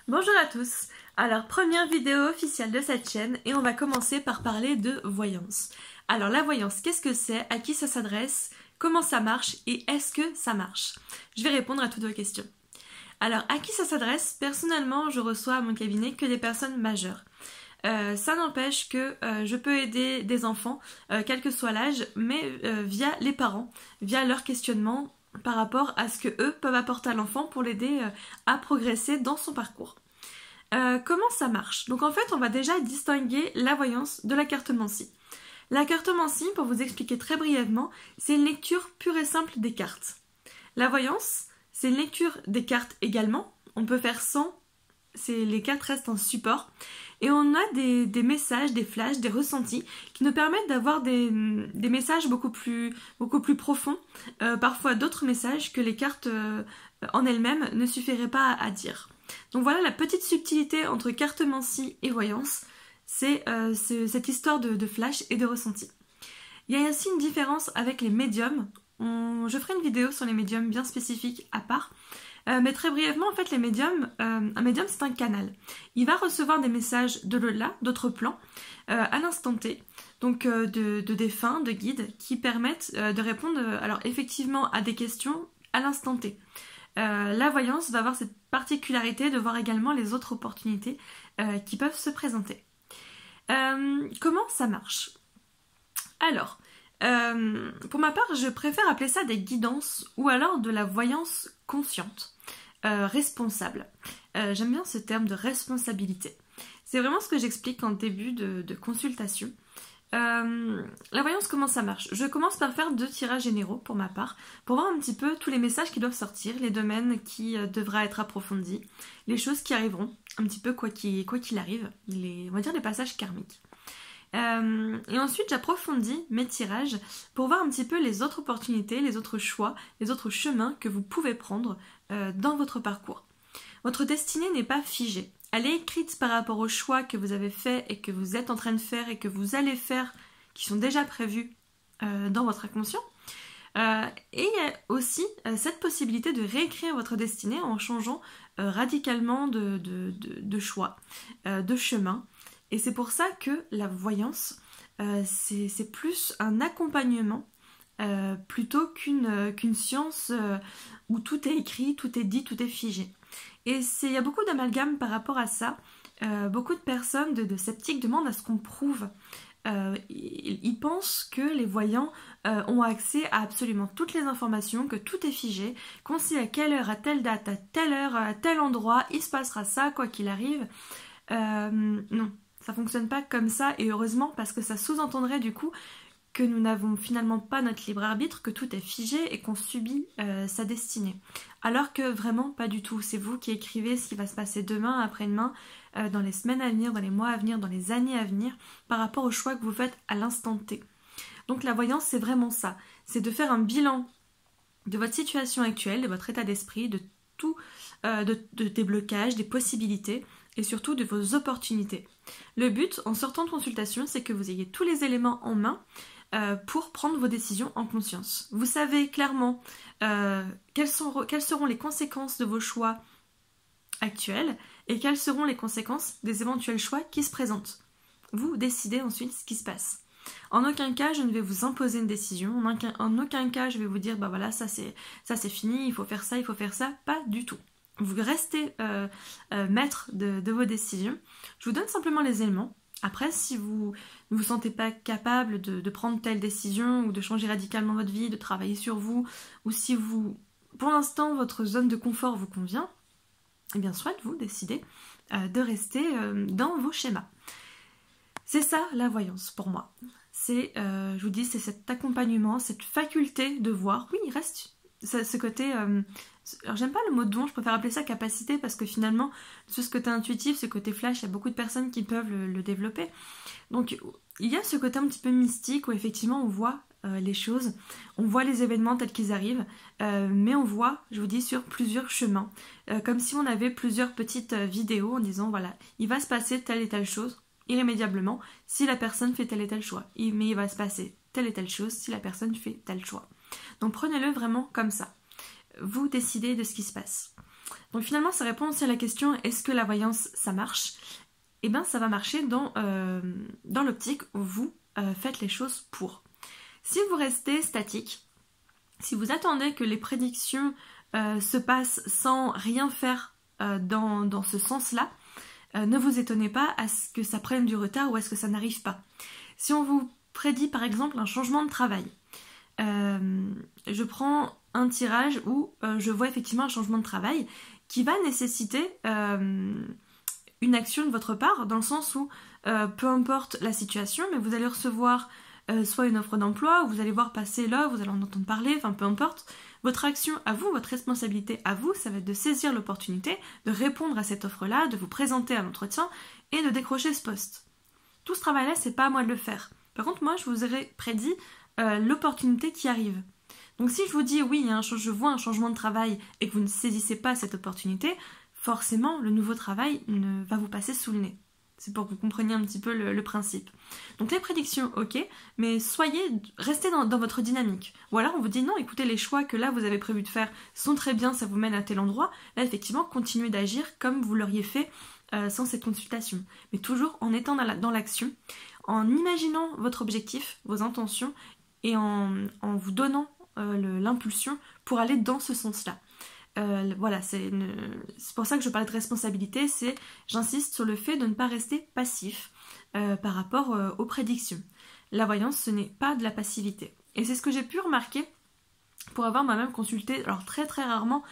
Bonjour à tous. Alors, première vidéo officielle de cette chaîne et on va commencer par parler de voyance. Alors, la voyance, qu'est-ce que c'est? À qui ça s'adresse? Comment ça marche? Et est-ce que ça marche? Je vais répondre à toutes vos questions. Alors, à qui ça s'adresse? Personnellement, je reçois à mon cabinet que des personnes majeures. Ça n'empêche que je peux aider des enfants, quel que soit l'âge, mais via les parents, via leurs questionnements par rapport à ce que eux peuvent apporter à l'enfant pour l'aider à progresser dans son parcours. Comment ça marche? Donc en fait, on va déjà distinguer la voyance de la cartomancie. La cartomancie, pour vous expliquer très brièvement, c'est une lecture pure et simple des cartes. La voyance, c'est une lecture des cartes également. On peut faire sans, les cartes restent en support. Et on a des messages, des flashs, des ressentis qui nous permettent d'avoir des messages beaucoup plus profonds, parfois d'autres messages que les cartes en elles-mêmes ne suffiraient pas à dire. Donc voilà la petite subtilité entre cartomancie et voyance, c'est cette histoire de flash et de ressenti. Il y a aussi une différence avec les médiums. Je ferai une vidéo sur les médiums bien spécifique à part. Mais très brièvement, en fait, les médiums, un médium c'est un canal. Il va recevoir des messages de l'au-delà, d'autres plans, à l'instant T, donc de défunts, de guides, qui permettent de répondre, alors effectivement, à des questions à l'instant T. La voyance va avoir cette particularité de voir également les autres opportunités qui peuvent se présenter. Comment ça marche? Alors, pour ma part, je préfère appeler ça des guidances ou alors de la voyance consciente, responsable. J'aime bien ce terme de responsabilité. C'est vraiment ce que j'explique en début de consultation. La voyance, comment ça marche? Je commence par faire 2 tirages généraux pour ma part, pour voir un petit peu tous les messages qui doivent sortir, les domaines qui devraient être approfondis, les choses qui arriveront, un petit peu quoi qu'il arrive, on va dire les passages karmiques. Et ensuite j'approfondis mes tirages pour voir un petit peu les autres opportunités, les autres choix, les autres chemins que vous pouvez prendre dans votre parcours. Votre destinée n'est pas figée. Elle est écrite par rapport aux choix que vous avez faits et que vous êtes en train de faire et que vous allez faire, qui sont déjà prévus dans votre inconscient. Et il y a aussi cette possibilité de réécrire votre destinée en changeant radicalement de choix, de chemin. Et c'est pour ça que la voyance, c'est plus un accompagnement plutôt qu'une science où tout est écrit, tout est dit, tout est figé. Et il y a beaucoup d'amalgame par rapport à ça. Beaucoup de personnes, de sceptiques, demandent à ce qu'on prouve. Ils pensent que les voyants ont accès à absolument toutes les informations, que tout est figé, qu'on sait à quelle heure, à telle date, à telle heure, à tel endroit, il se passera ça, quoi qu'il arrive. Non. Ça fonctionne pas comme ça, et heureusement, parce que ça sous-entendrait du coup que nous n'avons finalement pas notre libre arbitre, que tout est figé et qu'on subit sa destinée. Alors que vraiment pas du tout. C'est vous qui écrivez ce qui va se passer demain, après-demain, dans les semaines à venir, dans les mois à venir, dans les années à venir, par rapport aux choix que vous faites à l'instant T. Donc la voyance, c'est vraiment ça. C'est de faire un bilan de votre situation actuelle, de votre état d'esprit, de tout, des blocages, des possibilités, et surtout de vos opportunités. Le but, en sortant de consultation, c'est que vous ayez tous les éléments en main pour prendre vos décisions en conscience. Vous savez clairement quelles seront les conséquences de vos choix actuels et quelles seront les conséquences des éventuels choix qui se présentent. Vous décidez ensuite ce qui se passe. En aucun cas, je ne vais vous imposer une décision. En aucun cas, je vais vous dire, bah voilà, ça c'est fini, il faut faire ça. Pas du tout. Vous restez maître de vos décisions. Je vous donne simplement les éléments. Après, si vous ne vous sentez pas capable de prendre telle décision ou de changer radicalement votre vie, de travailler sur vous, ou si pour l'instant, votre zone de confort vous convient, eh bien, soit vous décidez de rester dans vos schémas. C'est ça la voyance pour moi. Je vous dis, c'est cet accompagnement, cette faculté de voir. Oui, il reste ce côté... alors j'aime pas le mot don, je préfère appeler ça capacité parce que finalement, ce côté intuitif, ce côté flash, il y a beaucoup de personnes qui peuvent le développer. Donc il y a ce côté un petit peu mystique où effectivement on voit les choses, on voit les événements tels qu'ils arrivent, mais on voit, je vous dis, sur plusieurs chemins. Comme si on avait plusieurs petites vidéos en disant voilà, il va se passer telle et telle chose irrémédiablement si la personne fait tel et tel choix. Mais il va se passer telle et telle chose si la personne fait tel choix. Donc prenez-le vraiment comme ça. Vous décidez de ce qui se passe. Donc finalement, ça répond aussi à la question est-ce que la voyance, ça marche? Eh bien, ça va marcher dans l'optique où vous faites les choses pour. Si vous restez statique, si vous attendez que les prédictions se passent sans rien faire dans ce sens-là, ne vous étonnez pas à ce que ça prenne du retard ou à ce que ça n'arrive pas. Si on vous prédit par exemple un changement de travail, je prends un tirage où je vois effectivement un changement de travail qui va nécessiter une action de votre part, dans le sens où peu importe la situation, mais vous allez recevoir soit une offre d'emploi, ou vous allez voir passer l'offre, vous allez en entendre parler, enfin peu importe. Votre action à vous, votre responsabilité à vous, ça va être de saisir l'opportunité, de répondre à cette offre-là, de vous présenter à l'entretien et de décrocher ce poste. Tout ce travail-là, c'est pas à moi de le faire. Par contre, moi, je vous aurais prédit l'opportunité qui arrive. Donc si je vous dis oui, je vois un changement de travail et que vous ne saisissez pas cette opportunité, forcément, le nouveau travail va vous passer sous le nez. C'est pour que vous compreniez un petit peu le principe. Donc les prédictions, ok, mais restez dans votre dynamique. Ou alors on vous dit non, écoutez, les choix que là vous avez prévu de faire sont très bien, ça vous mène à tel endroit. Là, effectivement, continuez d'agir comme vous l'auriez fait sans cette consultation. Mais toujours en étant dans l'action, en imaginant votre objectif, vos intentions, et en vous donnant l'impulsion pour aller dans ce sens-là. Voilà, c'est pour ça que je parlais de responsabilité, j'insiste sur le fait de ne pas rester passif par rapport aux prédictions. La voyance, ce n'est pas de la passivité. Et c'est ce que j'ai pu remarquer pour avoir moi-même consulté, alors très très rarement,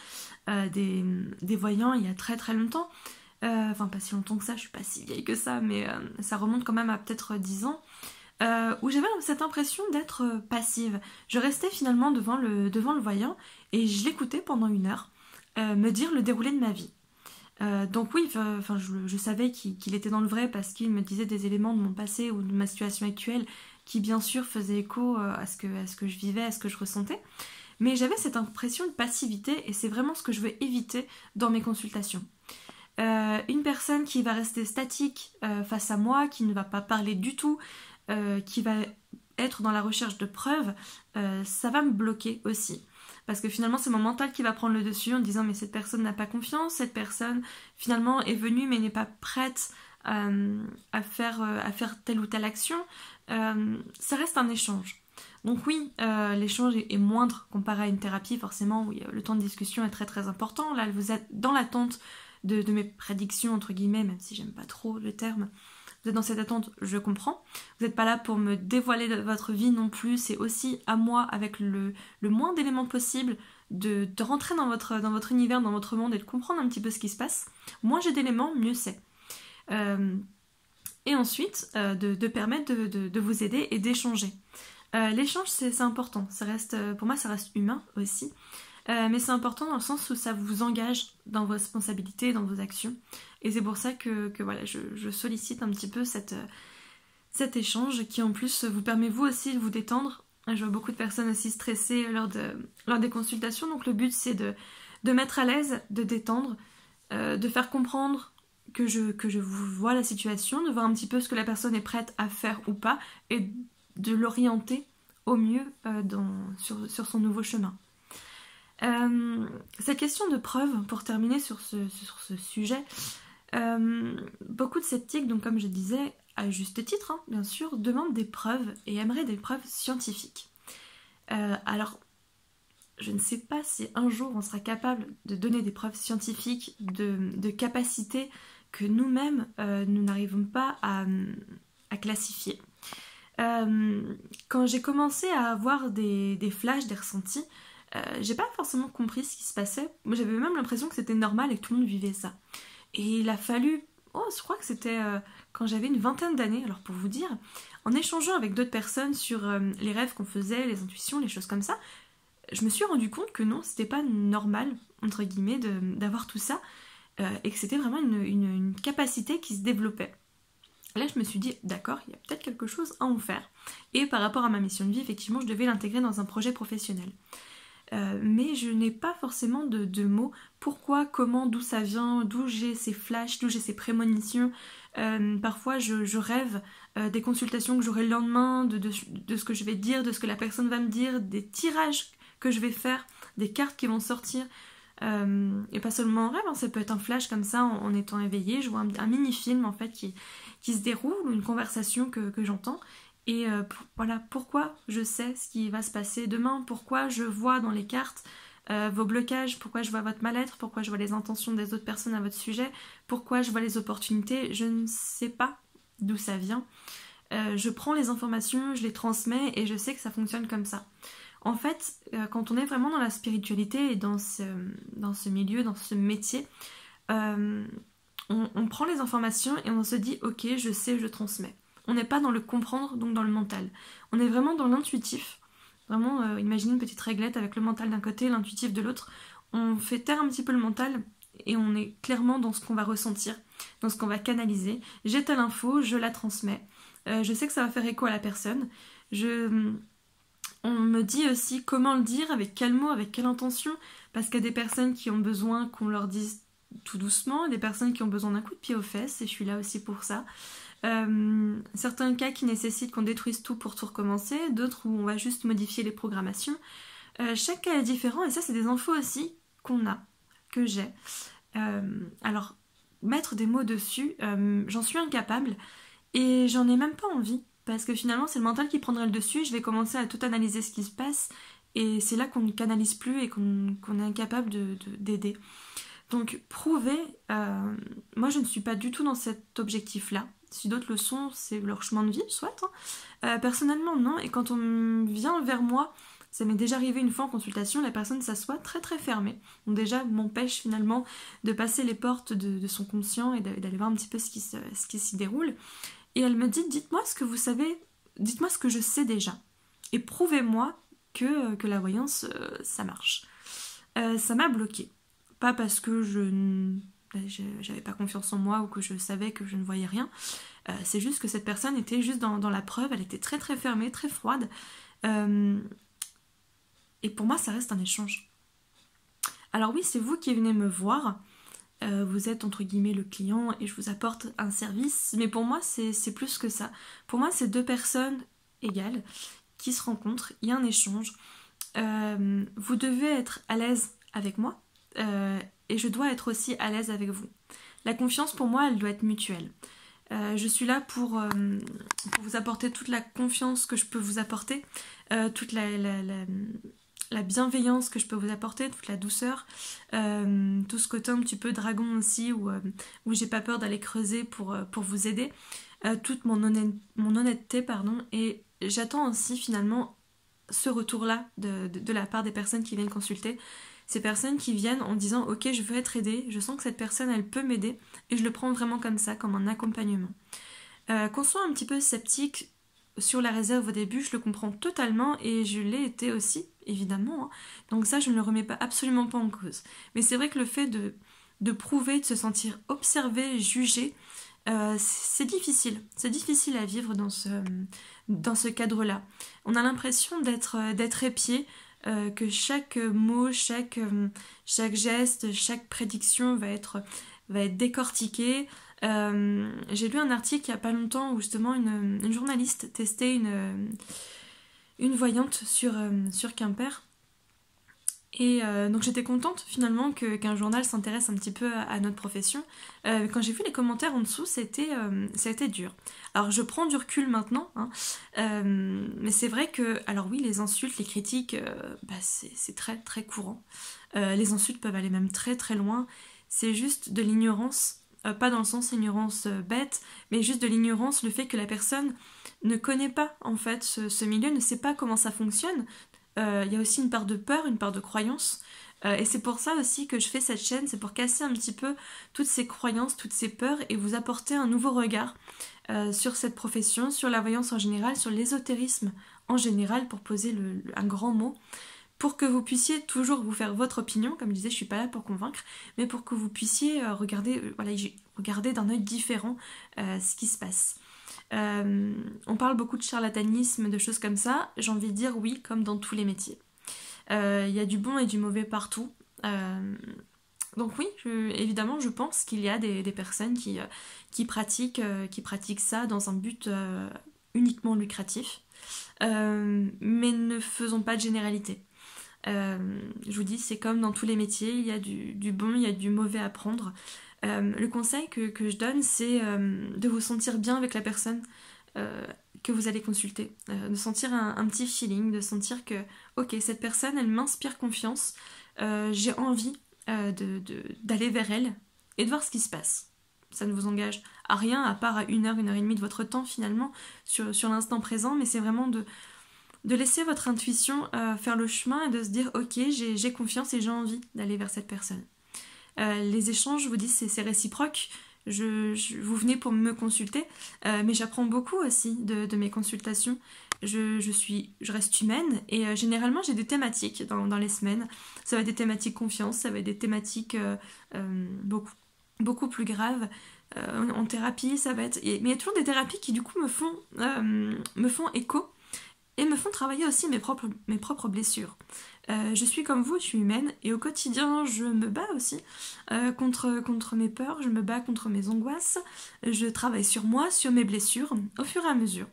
des voyants il y a très très longtemps. Enfin, pas si longtemps que ça, je suis pas si vieille que ça, mais ça remonte quand même à peut-être 10 ans. Où j'avais cette impression d'être passive. Je restais finalement devant le voyant et je l'écoutais pendant 1 heure me dire le déroulé de ma vie. Donc oui, je savais qu'il était dans le vrai parce qu'il me disait des éléments de mon passé ou de ma situation actuelle qui bien sûr faisaient écho à ce que je vivais, à ce que je ressentais. Mais j'avais cette impression de passivité et c'est vraiment ce que je veux éviter dans mes consultations. Une personne qui va rester statique face à moi, qui ne va pas parler du tout, qui va être dans la recherche de preuves, ça va me bloquer aussi. Parce que finalement, c'est mon mental qui va prendre le dessus en disant mais cette personne n'a pas confiance, cette personne finalement est venue mais n'est pas prête à faire telle ou telle action. Ça reste un échange. Donc oui, l'échange est moindre comparé à une thérapie, forcément, où le temps de discussion est très très important. Là, vous êtes dans l'attente de mes prédictions, entre guillemets, même si j'aime pas trop le terme. Vous êtes dans cette attente, je comprends. Vous n'êtes pas là pour me dévoiler votre vie non plus. C'est aussi à moi, avec le moins d'éléments possible, de rentrer dans votre univers, dans votre monde et de comprendre un petit peu ce qui se passe. Moins j'ai d'éléments, mieux c'est. Et ensuite, de permettre de vous aider et d'échanger. L'échange, c'est important. Pour moi, ça reste humain aussi. Mais c'est important dans le sens où ça vous engage dans vos responsabilités, dans vos actions. Et c'est pour ça que voilà, je sollicite un petit peu cet échange qui en plus vous permet vous aussi de vous détendre. Je vois beaucoup de personnes aussi stressées lors des consultations. Donc le but c'est de mettre à l'aise, de détendre, de faire comprendre que je vous vois la situation, de voir un petit peu ce que la personne est prête à faire ou pas et de l'orienter au mieux sur son nouveau chemin. Cette question de preuve, pour terminer sur ce sujet, beaucoup de sceptiques, donc comme je disais, à juste titre, bien sûr, demandent des preuves et aimeraient des preuves scientifiques. Alors, je ne sais pas si un jour on sera capable de donner des preuves scientifiques de capacités que nous-mêmes, nous n'arrivons pas à classifier. Quand j'ai commencé à avoir des flashs, des ressentis, j'ai pas forcément compris ce qui se passait. Moi, j'avais même l'impression que c'était normal et que tout le monde vivait ça. Et il a fallu, je crois que c'était quand j'avais une 20aine d'années, alors pour vous dire, en échangeant avec d'autres personnes sur les rêves qu'on faisait, les intuitions, les choses comme ça, je me suis rendu compte que non, c'était pas normal, entre guillemets, d'avoir tout ça, et que c'était vraiment une capacité qui se développait. Là, je me suis dit, d'accord, il y a peut-être quelque chose à en faire. Et par rapport à ma mission de vie, effectivement, je devais l'intégrer dans un projet professionnel. Mais je n'ai pas forcément de mots. Pourquoi, comment, d'où ça vient, d'où j'ai ces flashs, d'où j'ai ces prémonitions. Parfois je rêve des consultations que j'aurai le lendemain, de ce que je vais dire, de ce que la personne va me dire, des tirages que je vais faire, des cartes qui vont sortir. Et pas seulement en rêve, hein, ça peut être un flash comme ça en étant éveillé. Je vois un mini-film en fait qui se déroule, ou une conversation que j'entends. Et voilà, pourquoi je sais ce qui va se passer demain, pourquoi je vois dans les cartes vos blocages, pourquoi je vois votre mal-être, pourquoi je vois les intentions des autres personnes à votre sujet, pourquoi je vois les opportunités, je ne sais pas d'où ça vient. Je prends les informations, je les transmets et je sais que ça fonctionne comme ça. En fait, quand on est vraiment dans la spiritualité et dans ce milieu, dans ce métier, on prend les informations et on se dit ok, je sais, je transmets. On n'est pas dans le comprendre, donc dans le mental. On est vraiment dans l'intuitif. Vraiment, imaginez une petite réglette avec le mental d'un côté et l'intuitif de l'autre. On fait taire un petit peu le mental et on est clairement dans ce qu'on va ressentir, dans ce qu'on va canaliser. J'ai telle info, je la transmets. Je sais que ça va faire écho à la personne. On me dit aussi comment le dire, avec quel mot, avec quelle intention, parce qu'il y a des personnes qui ont besoin qu'on leur dise tout doucement, des personnes qui ont besoin d'un coup de pied aux fesses, et je suis là aussi pour ça. Certains cas qui nécessitent qu'on détruise tout pour tout recommencer, d'autres où on va juste modifier les programmations. Chaque cas est différent, et ça c'est des infos aussi qu'on a, que j'ai. Alors, mettre des mots dessus, j'en suis incapable, et j'en ai même pas envie. Parce que finalement, c'est le mental qui prendrait le dessus, je vais commencer à tout analyser ce qui se passe, et c'est là qu'on ne canalise plus et qu'on est incapable d'aider. Donc, prouver, moi je ne suis pas du tout dans cet objectif-là. Si d'autres le sont, c'est leur chemin de vie, soit. Hein. Personnellement, non, et quand on vient vers moi, ça m'est déjà arrivé une fois en consultation, la personne s'assoit très très fermée. Donc déjà, m'empêche finalement de passer les portes de son conscient et d'aller voir un petit peu ce qui s'y déroule. Et elle me dit, dites-moi ce que vous savez, dites-moi ce que je sais déjà. Et prouvez-moi que la voyance, ça marche. Ça m'a bloquée. Pas parce que j'avais pas confiance en moi ou que je savais que je ne voyais rien. C'est juste que cette personne était juste dans la preuve, elle était très très fermée, très froide. Et pour moi, ça reste un échange. Alors oui, c'est vous qui venez me voir. Vous êtes entre guillemets le client et je vous apporte un service, mais pour moi c'est plus que ça. Pour moi c'est deux personnes égales qui se rencontrent, il y a un échange. Vous devez être à l'aise avec moi et je dois être aussi à l'aise avec vous. La confiance pour moi elle doit être mutuelle. Je suis là pour vous apporter toute la confiance que je peux vous apporter, toute la bienveillance que je peux vous apporter, toute la douceur, tout ce côté un petit peu dragon aussi, où j'ai pas peur d'aller creuser pour vous aider, toute mon honnêteté, pardon, et j'attends aussi finalement ce retour-là de la part des personnes qui viennent consulter, ces personnes qui viennent en disant ok, je veux être aidée, je sens que cette personne elle peut m'aider, et je le prends vraiment comme ça, comme un accompagnement. Qu'on soit un petit peu sceptique sur la réserve au début, je le comprends totalement et je l'ai été aussi, évidemment. Hein. Donc ça, je ne le remets absolument pas en cause. Mais c'est vrai que le fait de prouver, de se sentir observé, jugé, c'est difficile. C'est difficile à vivre dans ce cadre-là. On a l'impression d'être épié, que chaque mot, chaque geste, chaque prédiction va être décortiqué. J'ai lu un article il n'y a pas longtemps où justement une journaliste testait une voyante sur Quimper. Et donc j'étais contente finalement qu'un journal s'intéresse un petit peu à notre profession. Quand j'ai vu les commentaires en dessous, ça a été dur. Alors je prends du recul maintenant, hein, mais c'est vrai que, alors oui, les insultes, les critiques, c'est très très courant. Les insultes peuvent aller même très très loin. C'est juste de l'ignorance. Pas dans le sens ignorance bête, mais juste de l'ignorance, le fait que la personne ne connaît pas en fait ce milieu, ne sait pas comment ça fonctionne. Il y a aussi une part de peur, une part de croyance, et c'est pour ça aussi que je fais cette chaîne, c'est pour casser un petit peu toutes ces croyances, toutes ces peurs, et vous apporter un nouveau regard sur cette profession, sur la voyance en général, sur l'ésotérisme en général, pour poser un grand mot, pour que vous puissiez toujours vous faire votre opinion, comme je disais, je suis pas là pour convaincre, mais pour que vous puissiez regarder d'un œil différent ce qui se passe. On parle beaucoup de charlatanisme, de choses comme ça, j'ai envie de dire oui, comme dans tous les métiers. Il y a du bon et du mauvais partout. Donc oui, évidemment, je pense qu'il y a des personnes qui pratiquent ça dans un but uniquement lucratif, mais ne faisons pas de généralité. Je vous dis, c'est comme dans tous les métiers, il y a du bon, il y a du mauvais à prendre. Le conseil que je donne, c'est de vous sentir bien avec la personne que vous allez consulter, de sentir un petit feeling, de sentir que, ok, cette personne, elle m'inspire confiance, j'ai envie d'aller vers elle et de voir ce qui se passe. Ça ne vous engage à rien, à part à 1 heure et demie de votre temps finalement, sur l'instant présent, mais c'est vraiment de laisser votre intuition faire le chemin et de se dire, ok, j'ai confiance et j'ai envie d'aller vers cette personne. Les échanges, je vous dis, c'est réciproque. Vous venez pour me consulter, mais j'apprends beaucoup aussi de mes consultations. Je reste humaine et généralement j'ai des thématiques dans les semaines. Ça va être des thématiques confiance, ça va être des thématiques beaucoup plus graves. En thérapie, ça va être... Mais il y a toujours des thérapies qui du coup me font écho et me font travailler aussi mes propres blessures. Je suis comme vous, je suis humaine et au quotidien je me bats aussi contre mes peurs, je me bats contre mes angoisses, je travaille sur moi, sur mes blessures au fur et à mesure.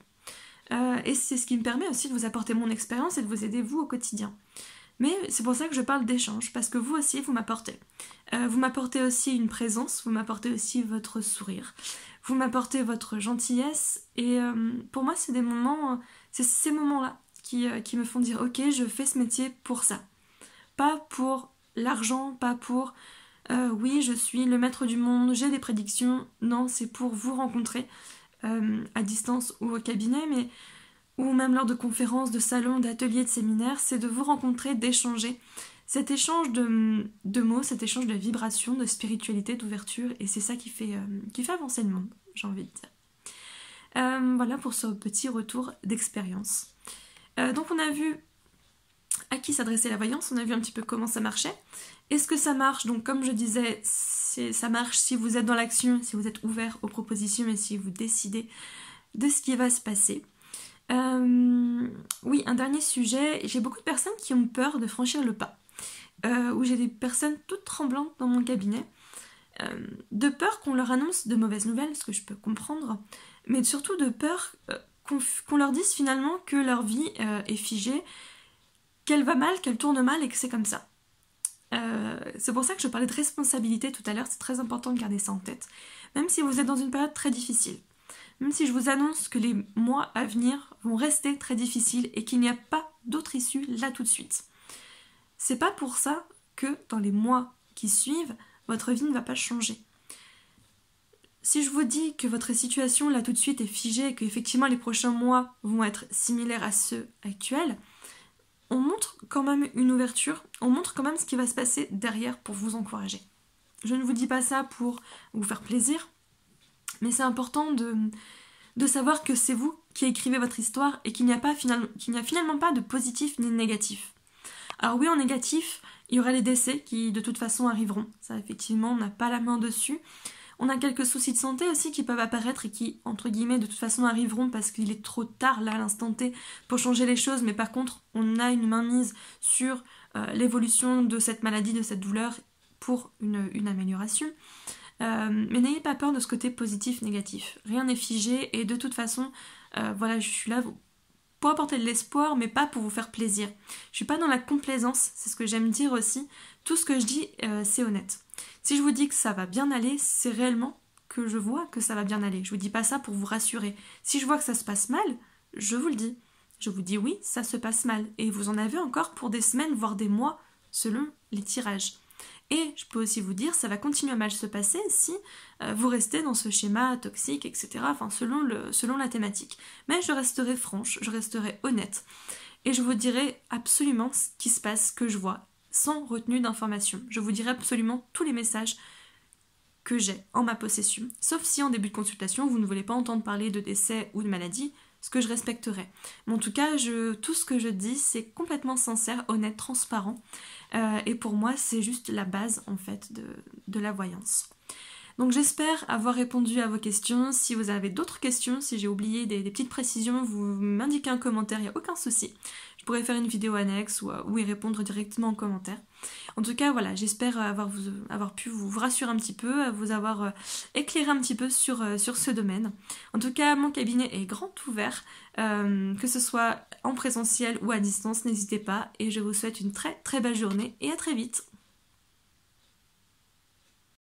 Et c'est ce qui me permet aussi de vous apporter mon expérience et de vous aider vous au quotidien. Mais c'est pour ça que je parle d'échange, parce que vous aussi vous m'apportez. Vous m'apportez aussi une présence, vous m'apportez aussi votre sourire, vous m'apportez votre gentillesse et pour moi c'est c'est ces moments-là qui me font dire ok, je fais ce métier pour ça. Pas pour l'argent, pas pour oui, je suis le maître du monde, j'ai des prédictions. Non, c'est pour vous rencontrer à distance ou au cabinet, ou même lors de conférences, de salons, d'ateliers, de séminaires, c'est de vous rencontrer, d'échanger. Cet échange de mots, cet échange de vibrations, de spiritualité, d'ouverture, et c'est ça qui fait avancer le monde, j'ai envie de dire. Voilà pour ce petit retour d'expérience. Donc on a vu à qui s'adressait la voyance, on a vu un petit peu comment ça marchait. Est-ce que ça marche? Donc comme je disais, ça marche si vous êtes dans l'action, si vous êtes ouvert aux propositions et si vous décidez de ce qui va se passer. Oui, un dernier sujet, j'ai beaucoup de personnes qui ont peur de franchir le pas. Où j'ai des personnes toutes tremblantes dans mon cabinet, de peur qu'on leur annonce de mauvaises nouvelles, ce que je peux comprendre, mais surtout de peur qu'on leur dise finalement que leur vie est figée, qu'elle va mal, qu'elle tourne mal et que c'est comme ça. C'est pour ça que je parlais de responsabilité tout à l'heure, c'est très important de garder ça en tête. Même si vous êtes dans une période très difficile, même si je vous annonce que les mois à venir vont rester très difficiles et qu'il n'y a pas d'autre issue là tout de suite. C'est pas pour ça que dans les mois qui suivent, votre vie ne va pas changer. Si je vous dis que votre situation là tout de suite est figée et qu'effectivement les prochains mois vont être similaires à ceux actuels, on montre quand même une ouverture, on montre quand même ce qui va se passer derrière pour vous encourager. Je ne vous dis pas ça pour vous faire plaisir, mais c'est important de savoir que c'est vous qui écrivez votre histoire et qu'il n'y a finalement pas de positif ni de négatif. Alors oui, en négatif, il y aura les décès qui de toute façon arriveront. Ça, effectivement, on n'a pas la main dessus. On a quelques soucis de santé aussi qui peuvent apparaître et qui, entre guillemets, de toute façon arriveront parce qu'il est trop tard là à l'instant T pour changer les choses. Mais par contre, on a une mainmise sur l'évolution de cette maladie, de cette douleur pour une amélioration. Mais n'ayez pas peur de ce côté positif-négatif. Rien n'est figé et de toute façon, voilà, je suis là pour apporter de l'espoir, mais pas pour vous faire plaisir. Je suis pas dans la complaisance, c'est ce que j'aime dire aussi. Tout ce que je dis, c'est honnête. Si je vous dis que ça va bien aller, c'est réellement que je vois que ça va bien aller. Je vous dis pas ça pour vous rassurer. Si je vois que ça se passe mal, je vous le dis. Je vous dis oui, ça se passe mal. Et vous en avez encore pour des semaines, voire des mois, selon les tirages. Et je peux aussi vous dire, ça va continuer à mal se passer si vous restez dans ce schéma toxique, etc. Enfin, selon la thématique. Mais je resterai franche, je resterai honnête. Et je vous dirai absolument ce qui se passe, que je vois, sans retenue d'informations. Je vous dirai absolument tous les messages que j'ai en ma possession. Sauf si en début de consultation, vous ne voulez pas entendre parler de décès ou de maladie, ce que je respecterai. Mais en tout cas, tout ce que je dis, c'est complètement sincère, honnête, transparent. Et pour moi, c'est juste la base, en fait, de la voyance. Donc j'espère avoir répondu à vos questions. Si vous avez d'autres questions, si j'ai oublié des petites précisions, vous m'indiquez un commentaire, il n'y a aucun souci. Je pourrais faire une vidéo annexe ou y répondre directement en commentaire. En tout cas, voilà, j'espère avoir pu vous rassurer un petit peu, vous avoir éclairé un petit peu sur ce domaine. En tout cas, mon cabinet est grand ouvert, que ce soit en présentiel ou à distance, n'hésitez pas. Et je vous souhaite une très très belle journée et à très vite.